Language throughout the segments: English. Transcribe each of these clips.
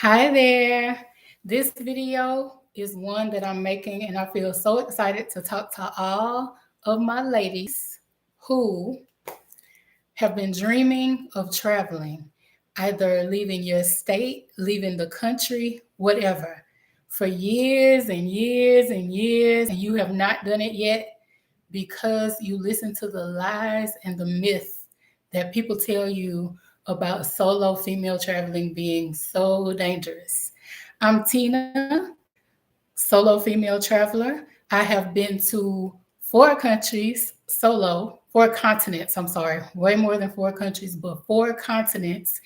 Hi there. This video is one that I'm making, and I feel so excited to talk to all of my ladies who have been dreaming of traveling, either leaving your state, leaving the country, whatever, for years and years and years, and you have not done it yet because you listen to the lies and the myths that people tell you about solo female traveling being so dangerous. I'm Tina, solo female traveler. I have been to 4 countries solo, 4 continents, I'm sorry, way more than 4 countries, but 4 continents,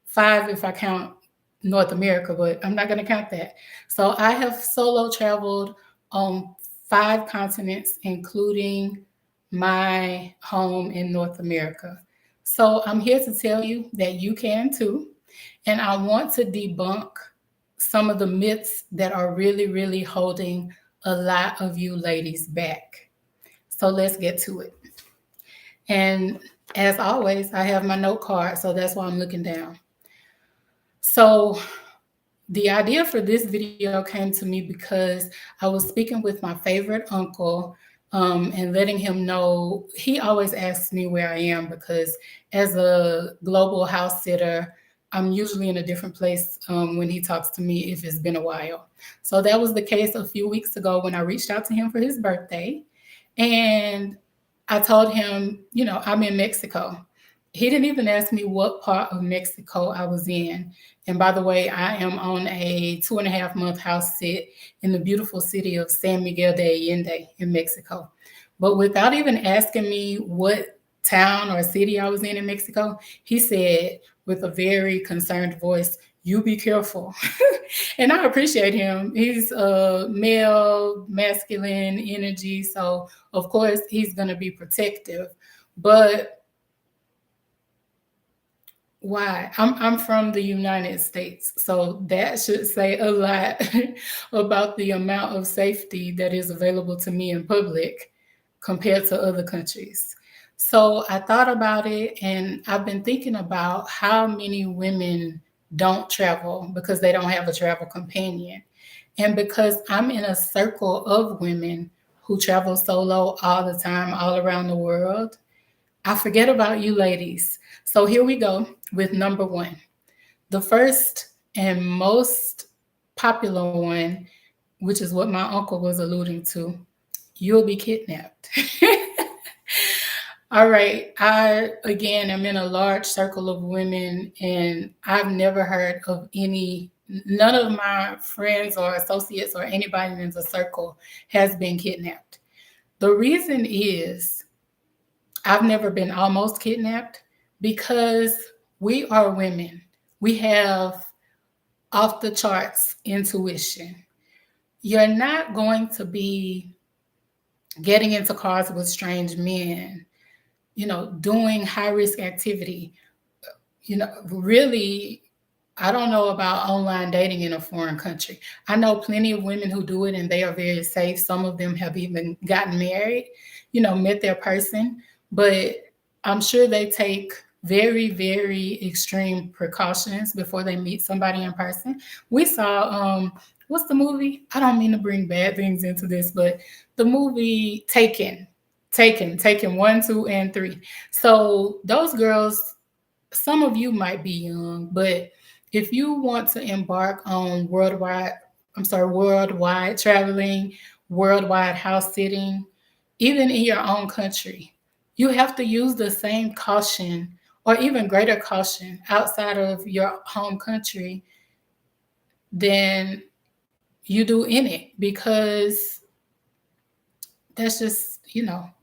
5 if I count North America, but I'm not going to count that. So I have solo traveled on 5 continents, including my home in North America. So I'm here to tell you that you can too. And I want to debunk some of the myths that are really, really holding a lot of you ladies back. So let's get to it. And as always, I have my note card, so that's why I'm looking down. So the idea for this video came to me because I was speaking with my favorite uncle and letting him know. He always asks me where I am because, as a global house sitter, I'm usually in a different place when he talks to me if it's been a while. So that was the case a few weeks ago when I reached out to him for his birthday. And I told him, I'm in Mexico. He didn't even ask me what part of Mexico I was in. And by the way, I am on a 2.5 month house sit in the beautiful city of San Miguel de Allende in Mexico. But without even asking me what town or city I was in Mexico, he said with a very concerned voice, "You be careful." And I appreciate him. He's a male, masculine energy. So, of course, he's going to be protective. But why? I'm from the United States, so that should say a lot about the amount of safety that is available to me in public compared to other countries. So I thought about it, and I've been thinking about how many women don't travel because they don't have a travel companion. And because I'm in a circle of women who travel solo all the time, all around the world, I forget about you ladies. So here we go with number one. The first and most popular one, which is what my uncle was alluding to, you'll be kidnapped. All right. I, again, am in a large circle of women, and I've never heard of none of my friends or associates or anybody in the circle has been kidnapped. The reason is I've never been almost kidnapped because we are women. We have off the charts intuition. You're not going to be getting into cars with strange men, doing high risk activity. Really, I don't know about online dating in a foreign country. I know plenty of women who do it and they are very safe. Some of them have even gotten married, met their person, but I'm sure they take very, very extreme precautions before they meet somebody in person. We saw, what's the movie? I don't mean to bring bad things into this, but the movie Taken 1, 2, and 3. So those girls, some of you might be young, but if you want to embark on worldwide traveling, worldwide house sitting, even in your own country, you have to use the same caution or even greater caution outside of your home country than you do in it, because that's just,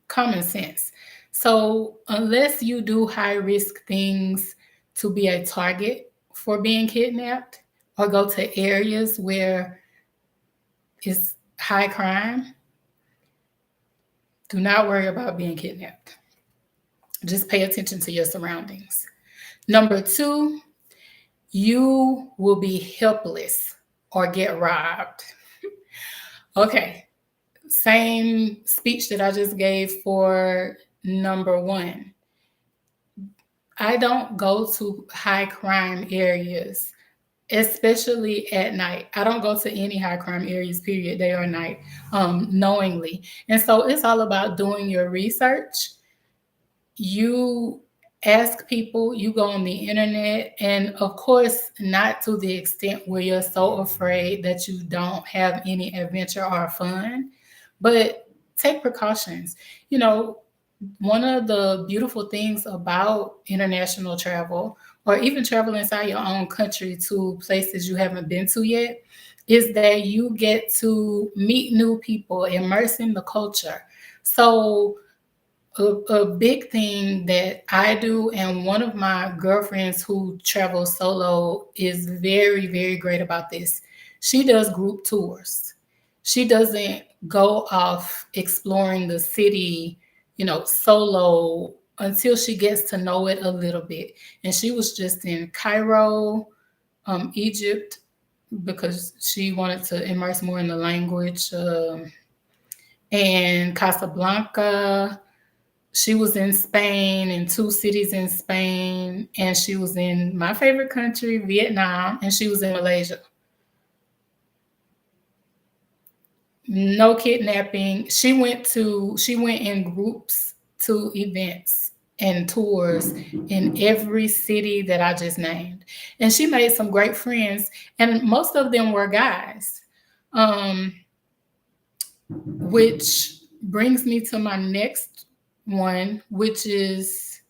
common sense. So unless you do high risk things to be a target for being kidnapped or go to areas where it's high crime, do not worry about being kidnapped. Just pay attention to your surroundings. Number two, you will be helpless or get robbed. Okay, same speech that I just gave for number one. I don't go to high crime areas especially at night. I don't go to any high crime areas, period, day or night, knowingly. And so it's all about doing your research. You ask people, you go on the internet, and of course, not to the extent where you're so afraid that you don't have any adventure or fun, but take precautions. You know, one of the beautiful things about international travel, or even travel inside your own country to places you haven't been to yet, is that you get to meet new people, immerse in the culture. So a big thing that I do, and one of my girlfriends who travels solo is very, very great about this. She does group tours. She doesn't go off exploring the city, solo until she gets to know it a little bit. And she was just in Cairo, Egypt, because she wanted to immerse more in the language, and Casablanca. She was in Spain, in two cities in Spain, and she was in my favorite country, Vietnam, and she was in Malaysia. No kidnapping. She went in groups to events and tours in every city that I just named. And she made some great friends, and most of them were guys. Um, which brings me to my next one, which is,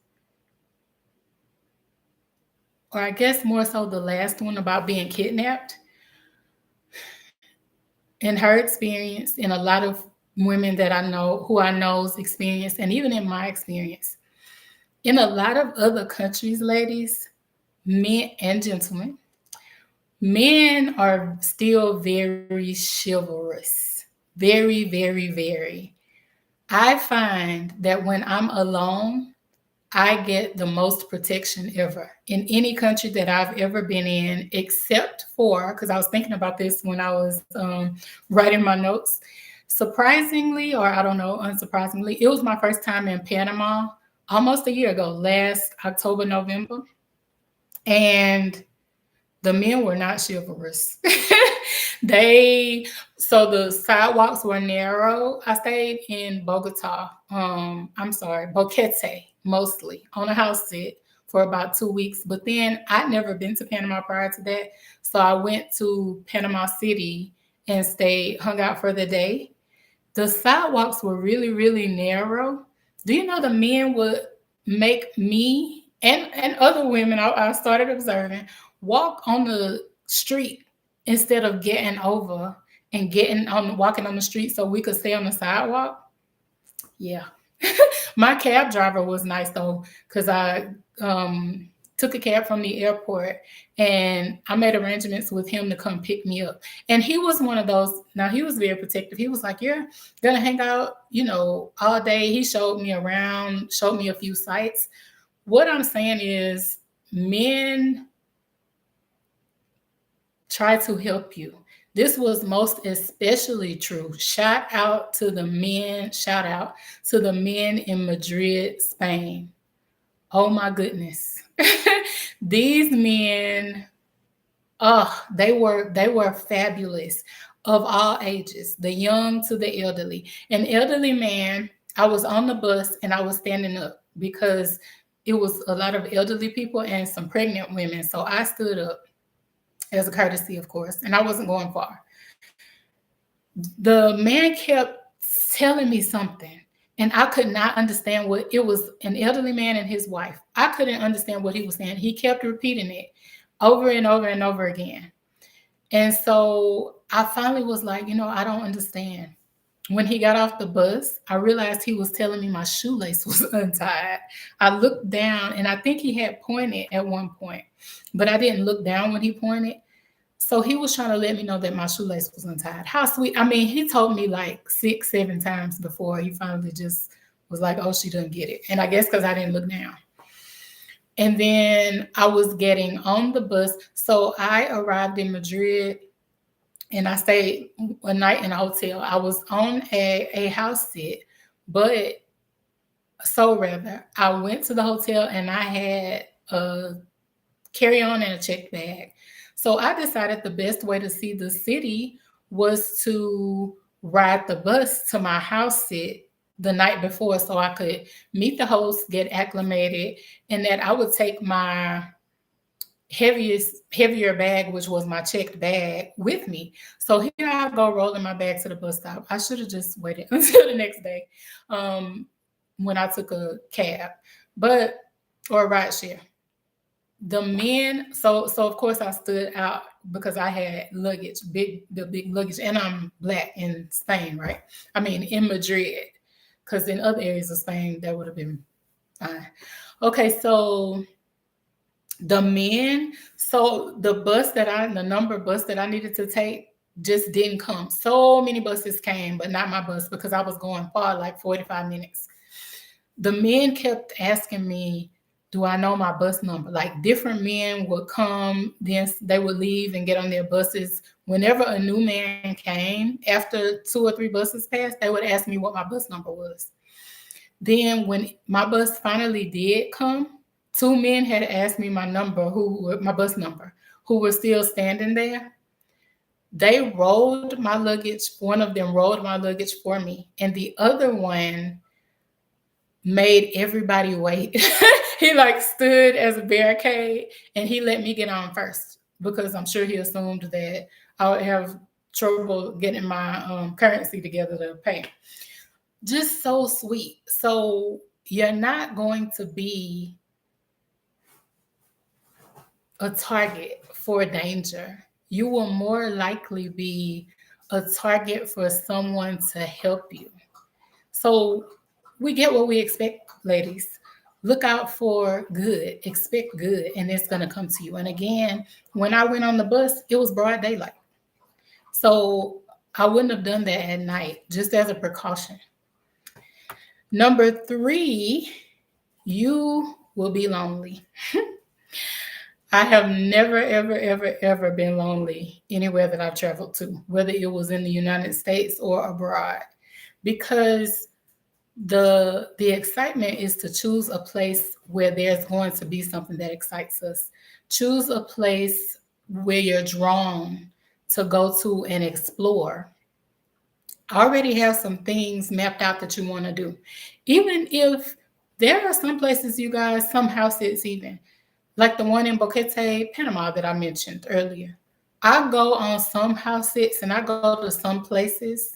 or I guess more so the last one, about being kidnapped. In her experience, and a lot of women that I know, who I know's experience, and even in my experience, in a lot of other countries, ladies, men and gentlemen, men are still very chivalrous. Very, very, very. I find that when I'm alone, I get the most protection ever in any country that I've ever been in, except for, because I was thinking about this when I was writing my notes. Surprisingly, or I don't know, unsurprisingly, it was my first time in Panama almost a year ago, last October, November. And the men were not chivalrous. they so the sidewalks were narrow. I stayed in Bogota. I'm sorry, Boquete, mostly on a house sit for about 2 weeks. But then I'd never been to Panama prior to that, so I went to Panama City and hung out for the day. The sidewalks were really, really narrow. Do you know the men would make me and other women I started observing walk on the street instead of getting over and getting on walking on the street so we could stay on the sidewalk? Yeah. My cab driver was nice though, because I took a cab from the airport and I made arrangements with him to come pick me up. And he was one of those, now he was very protective. He was like, "You're gonna hang out, all day." He showed me around, showed me a few sites. What I'm saying is, men try to help you. This was most especially true. Shout out to the men in Madrid, Spain. Oh my goodness. These men, oh, they were fabulous, of all ages, the young to the elderly. An elderly man, I was on the bus and I was standing up because it was a lot of elderly people and some pregnant women. So I stood up as a courtesy, of course, and I wasn't going far. The man kept telling me something, and I could not understand what it was. An elderly man and his wife. I couldn't understand what he was saying. He kept repeating it over and over and over again. And so I finally was like, I don't understand. When he got off the bus, I realized he was telling me my shoelace was untied. I looked down and I think he had pointed at one point, but I didn't look down when he pointed. So he was trying to let me know that my shoelace was untied. How sweet. I mean, he told me like 6, 7 times before he finally just was like, "Oh, she doesn't get it." And I guess because I didn't look down. And then I was getting on the bus. So I arrived in Madrid and I stayed a night in a hotel. I was on a house sit, but so rather, I went to the hotel and I had a carry on and a check bag. So I decided the best way to see the city was to ride the bus to my house sit the night before so I could meet the host, get acclimated, and that I would take my heavier bag, which was my checked bag, with me. So here I go rolling my bag to the bus stop. I should have just waited until the next day, um, when I took a cab, but or a ride share. The men, so of course I stood out because I had luggage, the big luggage, and I'm black in Spain, right? I mean in Madrid, because in other areas of Spain that would have been fine. Okay, so the men, so the number bus that I needed to take just didn't come. So many buses came, but not my bus because I was going far, like 45 minutes. The men kept asking me, do I know my bus number? Like different men would come, then they would leave and get on their buses. Whenever a new man came, after 2 or 3 buses passed, they would ask me what my bus number was. Then when my bus finally did come, 2 men had asked me my bus number, who were still standing there. They rolled my luggage. One of them rolled my luggage for me, and the other one made everybody wait. He like stood as a barricade and he let me get on first because I'm sure he assumed that I would have trouble getting my currency together to pay. Just so sweet. So you're not going to be a target for danger. You will more likely be a target for someone to help you. So we get what we expect, ladies. Look out for good, expect good, and it's going to come to you. And again, when I went on the bus, it was broad daylight. So I wouldn't have done that at night, just as a precaution. Number 3, you will be lonely. I have never, ever, ever, ever been lonely anywhere that I've traveled to, whether it was in the United States or abroad, because the excitement is to choose a place where there's going to be something that excites us. Choose a place where you're drawn to go to and explore. Already have some things mapped out that you want to do. Even if there are some places, you guys, some houses even, like the one in Boquete, Panama that I mentioned earlier. I go on some house sits and I go to some places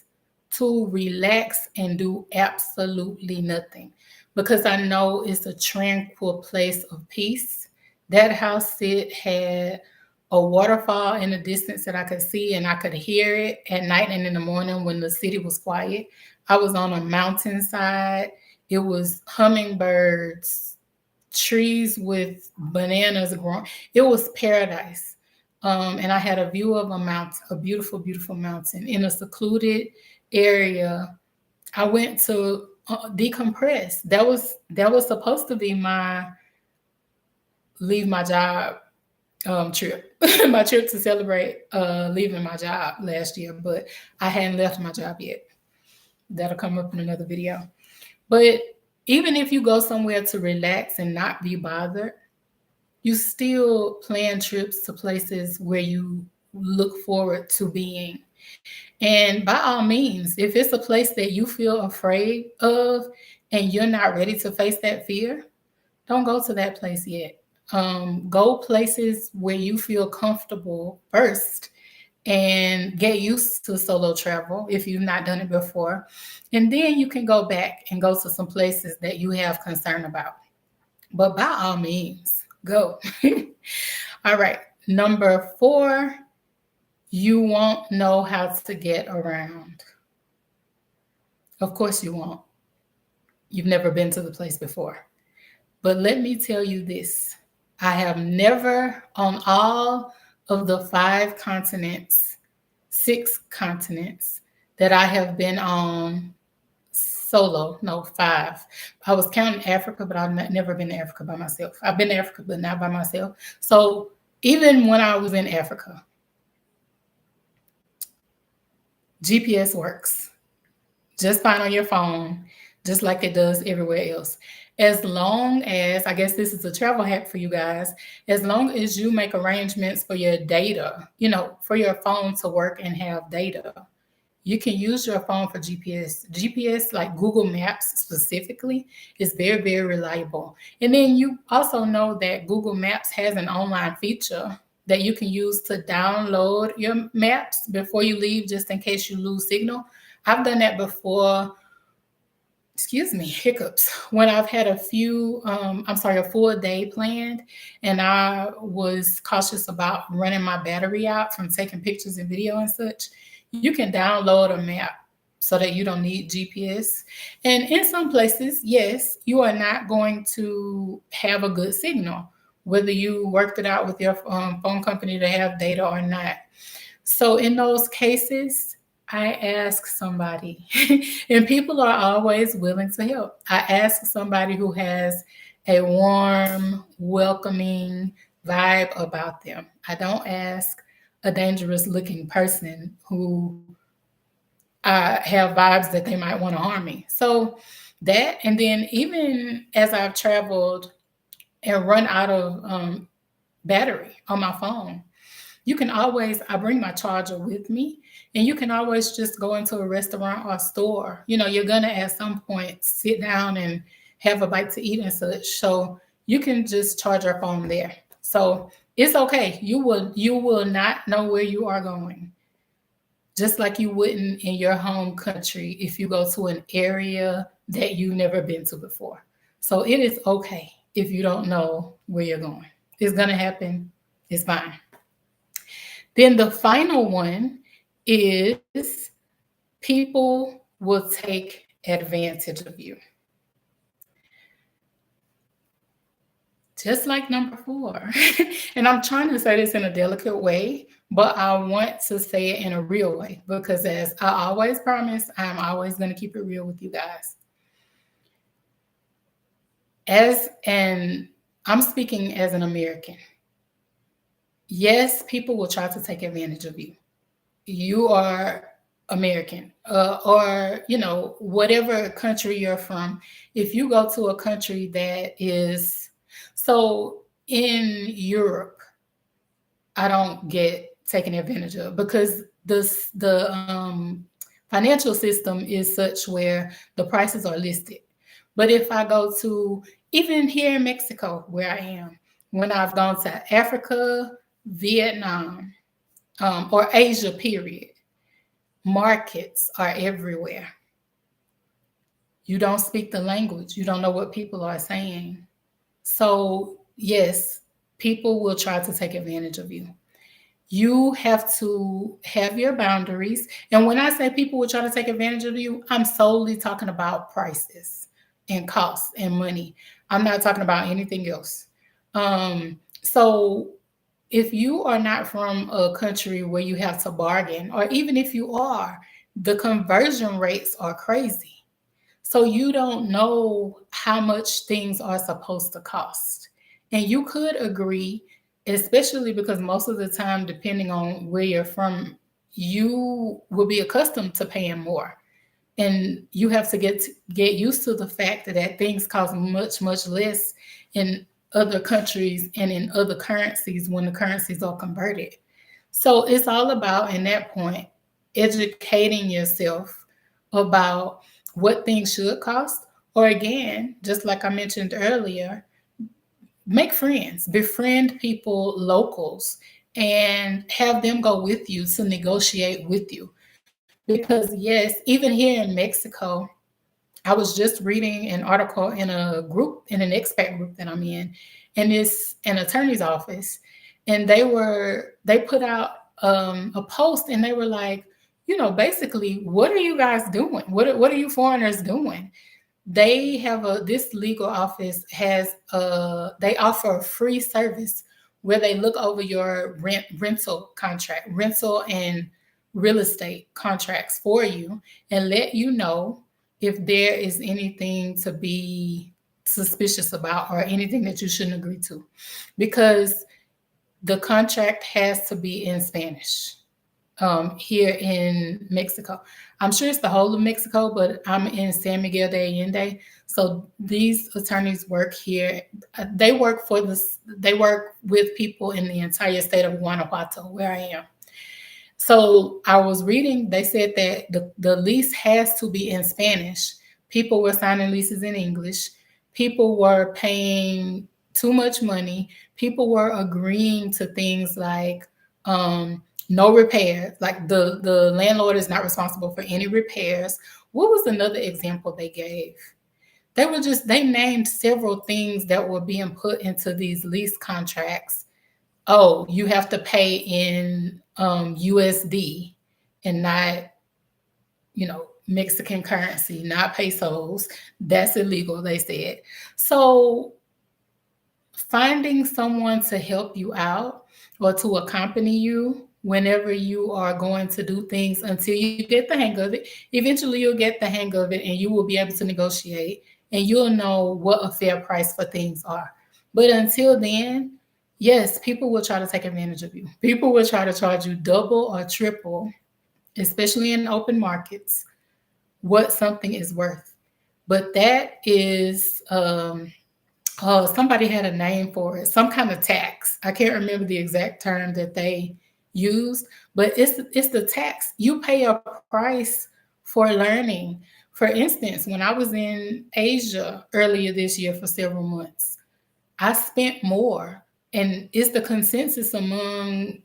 to relax and do absolutely nothing because I know it's a tranquil place of peace. That house sit had a waterfall in the distance that I could see and I could hear it at night and in the morning when the city was quiet. I was on a mountainside. It was hummingbirds, trees with bananas growing. It was paradise. And I had a view of a mountain, a beautiful, beautiful mountain in a secluded area. I went to decompress. That was supposed to be my leave my job trip, my trip to celebrate leaving my job last year, but I hadn't left my job yet. That'll come up in another video. But even if you go somewhere to relax and not be bothered, you still plan trips to places where you look forward to being. And by all means, if it's a place that you feel afraid of and you're not ready to face that fear, don't go to that place yet. Go places where you feel comfortable first and get used to solo travel if you've not done it before. And then you can go back and go to some places that you have concern about. But by all means, go. All right. Number 4, you won't know how to get around. Of course, you won't. You've never been to the place before. But let me tell you this, I have never, on all of the 5 continents, 6 continents that I have been on solo, no, 5. I was counting Africa, but I've never been to Africa by myself. I've been to Africa, but not by myself. So even when I was in Africa, GPS works just fine on your phone, just like it does everywhere else. As long as, I guess this is a travel hack for you guys, as long as you make arrangements for your data, for your phone to work and have data, you can use your phone for GPS. GPS, like Google Maps specifically, is very, very reliable. And then you also know that Google Maps has an online feature that you can use to download your maps before you leave, just in case you lose signal. I've done that before, excuse me, hiccups, when I've had a full day planned, and I was cautious about running my battery out from taking pictures and video and such. You can download a map so that you don't need GPS. And in some places, yes, you are not going to have a good signal, whether you worked it out with your phone company to have data or not. So in those cases, I ask somebody, and people are always willing to help. I ask somebody who has a warm, welcoming vibe about them. I don't ask a dangerous looking person who have vibes that they might want to harm me. So that, and then even as I've traveled and run out of battery on my phone, I bring my charger with me, and you can always just go into a restaurant or store. You're going to at some point sit down and have a bite to eat and such. So you can just charge your phone there. So it's okay. You will not know where you are going, just like you wouldn't in your home country if you go to an area that you've never been to before. So it is okay if you don't know where you're going. It's going to happen. It's fine. Then the final one is people will take advantage of you. Just like number 4. And I'm trying to say this in a delicate way, but I want to say it in a real way, because as I always promise, I'm always going to keep it real with you guys. I'm speaking as an American. Yes, people will try to take advantage of you. You are American, or whatever country you're from. If you go to a country that is, so in Europe, I don't get taken advantage of, because the financial system is such where the prices are listed. But if I go to, even here in Mexico where I am, when I've gone to Africa, Vietnam, or Asia, period, markets are everywhere. You don't speak the language. You don't know what people are saying. So yes, people will try to take advantage of you. You have to have your boundaries. And when I say people will try to take advantage of you, I'm solely talking about prices and costs and money. I'm not talking about anything else. So if you are not from a country where you have to bargain, or even if you are, the conversion rates are crazy. So you don't know how much things are supposed to cost. And you could agree, especially because most of the time, depending on where you're from, you will be accustomed to paying more. And you have to get used to the fact that things cost much, much less in other countries and in other currencies when the currencies are converted. So it's all about, in that point, educating yourself about what things should cost. Or again, just like I mentioned earlier, make friends, befriend people, locals, and have them go with you to negotiate with you. Because yes, even here in Mexico, I was just reading an article in an expat group that I'm in, and it's an attorney's office, and they put out a post, and they were like, basically, what are you guys doing? What are you foreigners doing? They have this legal office they offer a free service where they look over your rental and real estate contracts for you, and let you know if there is anything to be suspicious about or anything that you shouldn't agree to, because the contract has to be in Spanish. here in Mexico. I'm sure it's the whole of Mexico, but I'm in San Miguel de Allende. So these attorneys work here. They work for this. They work with people in the entire state of Guanajuato, where I am. So I was reading, they said that the lease has to be in Spanish. People were signing leases in English. People were paying too much money. People were agreeing to things like no repairs, like the landlord is not responsible for any repairs. What was another example they gave? They named several things that were being put into these lease contracts. Oh, you have to pay in USD and not, Mexican currency, not pesos. That's illegal, they said. So finding someone to help you out or to accompany you whenever you are going to do things until you get the hang of it. Eventually, you'll get the hang of it and you will be able to negotiate and you'll know what a fair price for things are. But until then, yes, people will try to take advantage of you. People will try to charge you double or triple, especially in open markets, what something is worth. But that is oh, somebody had a name for it, some kind of tax. I can't remember the exact term that they used, but it's the tax. You pay a price for learning. For instance, when I was in Asia earlier this year for several months, I spent more, and it's the consensus among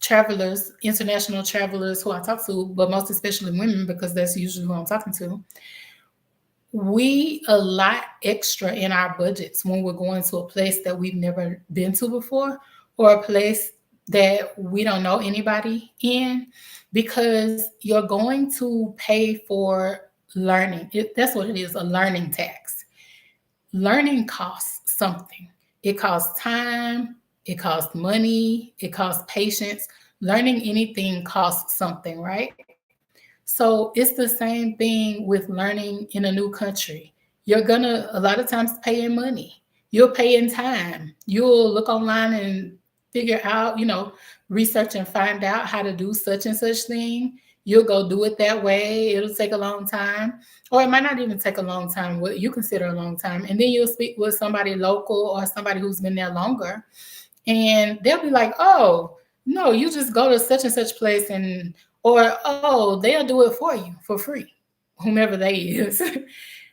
travelers, international travelers who I talk to, but most especially women, because that's usually who I'm talking to. We allot extra in our budgets when we're going to a place that we've never been to before or a place that we don't know anybody in, because you're going to pay for learning. That's what it is, a learning tax. Learning costs something. It costs time, it costs money, it costs patience. Learning anything costs something, right? So it's the same thing with learning in a new country. You're gonna a lot of times pay in money. You'll pay in time. You'll look online and figure out, research and find out how to do such and such thing. You'll go do it that way. It'll take a long time. Or it might not even take a long time, what you consider a long time. And then you'll speak with somebody local or somebody who's been there longer. And they'll be like, oh, no, you just go to such and such place or, oh, they'll do it for you for free, whomever they is.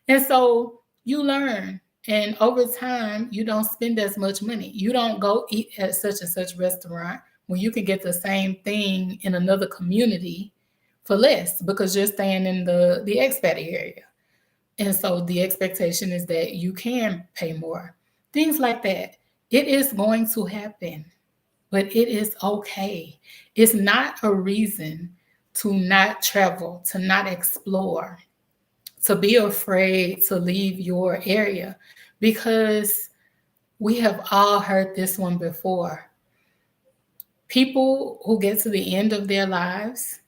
And so you learn. And over time, you don't spend as much money. You don't go eat at such and such restaurant when you can get the same thing in another community for less because you're staying in the expat area. And so the expectation is that you can pay more. Things like that. It is going to happen, but it is okay. It's not a reason to not travel, to not explore, to be afraid to leave your area, because we have all heard this one before. People who get to the end of their lives,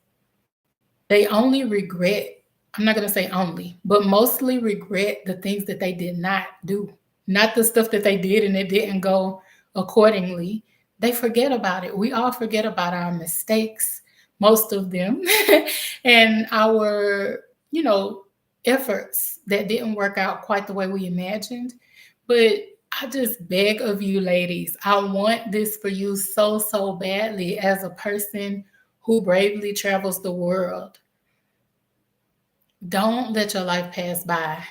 they only regret, I'm not going to say only, but mostly regret the things that they did not do, not the stuff that they did and it didn't go accordingly. They forget about it. We all forget about our mistakes, most of them, and our, you know, efforts that didn't work out quite the way we imagined. But I just beg of you, ladies, I want this for you so, so badly as a person who bravely travels the world. Don't let your life pass by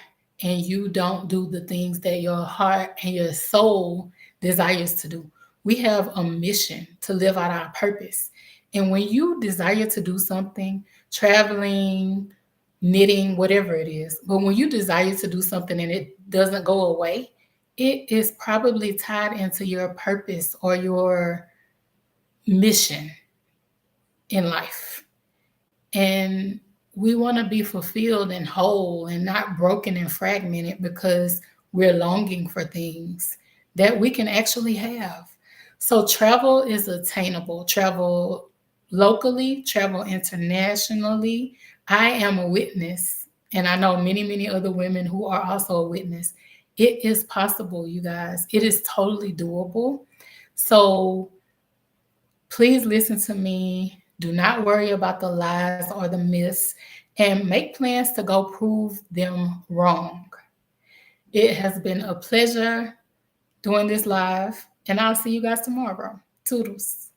and you don't do the things that your heart and your soul desires to do. We have a mission to live out our purpose. And when you desire to do something, traveling, knitting, whatever it is, but when you desire to do something and it doesn't go away, it is probably tied into your purpose or your mission in life. And we want to be fulfilled and whole and not broken and fragmented because we're longing for things that we can actually have. So travel is attainable. Travel locally, travel internationally. I am a witness, and I know many, many other women who are also a witness. It is possible, you guys. It is totally doable. So please listen to me. Do not worry about the lies or the myths and make plans to go prove them wrong. It has been a pleasure doing this live, and I'll see you guys tomorrow. Toodles.